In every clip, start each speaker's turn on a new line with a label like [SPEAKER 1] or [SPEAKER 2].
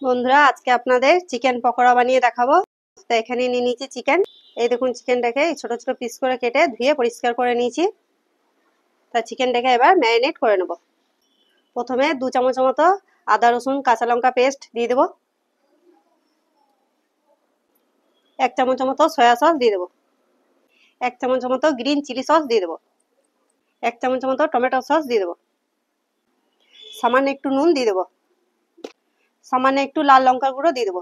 [SPEAKER 1] বন্ধুরা আজকে আপনাদের চিকেন পকোড়া বানিয়ে দেখাবো। তো এখানে নিয়ে নিয়েছি চিকেন। এই দেখুন চিকেনটাকে ছোট ছোট পিস করে কেটে ধুয়ে পরিষ্কার করে নিয়েছি। তা চিকেনটাকে এবার ম্যারিনেট করে নেব। প্রথমে 2 চামচ মতো আদা রসুন কাঁচা লঙ্কা পেস্ট দিয়ে দেবো। 1 চামচ মতো সয়া সস দিয়ে দেবো। 1 চামচ মতো গ্রিন চিলি সস দিয়ে দেবো। 1 চামচ মতো টমেটো সস দিয়ে দেবো। সামান্য একটু নুন দিয়ে দেবো। সামান্য একটু লাল লঙ্কার গুঁড়ো দিয়ে দেবো।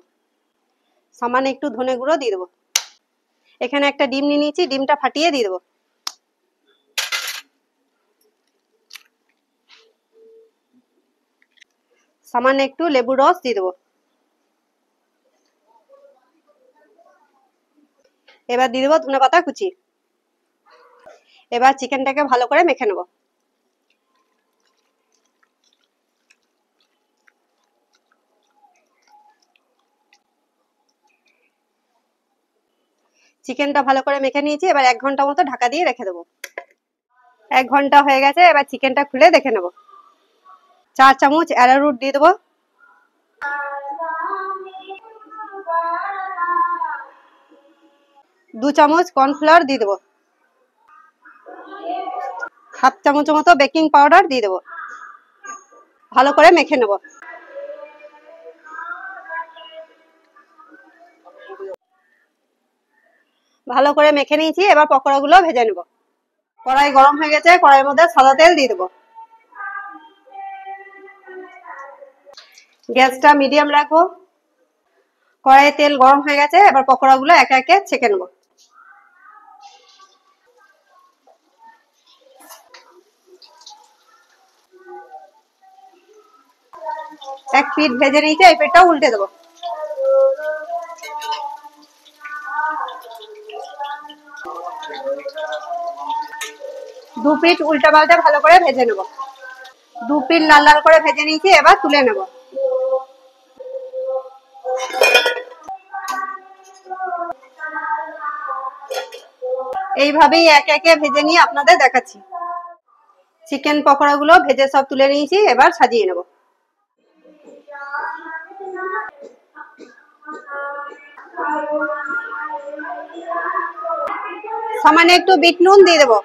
[SPEAKER 1] সামান্য একটু ধনে গুঁড়ো দিয়ে দেবো। এখানে একটা ডিম নিয়ে নিয়েছি, ডিমটা ফাটিয়ে দিয়ে দেবো। সামান্য একটু লেবুর রস দিয়ে দেবো। এবার দিয়ে দেবো ধনে পাতা কুচি। এবার চিকেনটাকে ভালো করে মেখে নেব। চিকেনটা ভালো করে মেখে নিয়েছি। এবার 1 ঘন্টা মতো ঢাকা দিয়ে রেখে দেবো। 1 ঘন্টা হয়ে গেছে। এবার চিকেনটা খুলে দেখে নেব। 4 চামচ অ্যারারুট দিয়ে দেবো। 2 চামচ কর্নফ্লাওয়ার দিয়ে দেবো। 1/2 চামচ মতো বেকিং পাউডার দিয়ে দেবো। ভালো করে মেখে নেব। ভালো করে মেখে নিয়েছি। এবার পকোড়াগুলো ভেজে নেব। কড়াই গরম হয়ে গেছে, কড়াইয়ের মধ্যে সাদা তেল দিয়ে দেবো। গ্যাসটা মিডিয়াম রাখবো। কড়াইয়ে তেল গরম হয়ে গেছে। এবার পকোড়াগুলো একে একে ছেঁকে নেব। এক পিঠ ভেজে নিয়েছি, এই পিঠটাও উল্টে দেবো। দু পিঠ উল্টা পাল্টে ভালো করে ভেজে নেব। 2 পিঠ লাল লাল করে ভেজে নিয়েছি। এবার তুলে নেব। এইভাবেই একে একে ভেজে নিয়ে আপনাদের দেখাচ্ছি। চিকেন পকোড়াগুলো ভেজে সব তুলে নিয়েছি। এবার সাজিয়ে নেব। সামান্য একটু বিট নুন দিয়ে দেবো।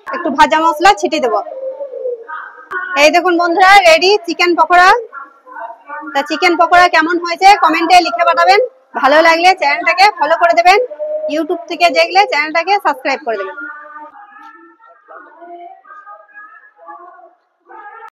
[SPEAKER 1] একটু ভাজা মশলা ছিটিয়ে দেবো। এই দেখুন বন্ধুরা, রেডি চিকেন পকোড়া। তা চিকেন পকোড়া কেমন হয়েছে কমেন্টে লিখে পাঠাবেন। ভালো লাগলে চ্যানেলটাকে ফলো করে দেবেন। ইউটিউব থেকে দেখলে চ্যানেলটাকে সাবস্ক্রাইব করে দেবেন।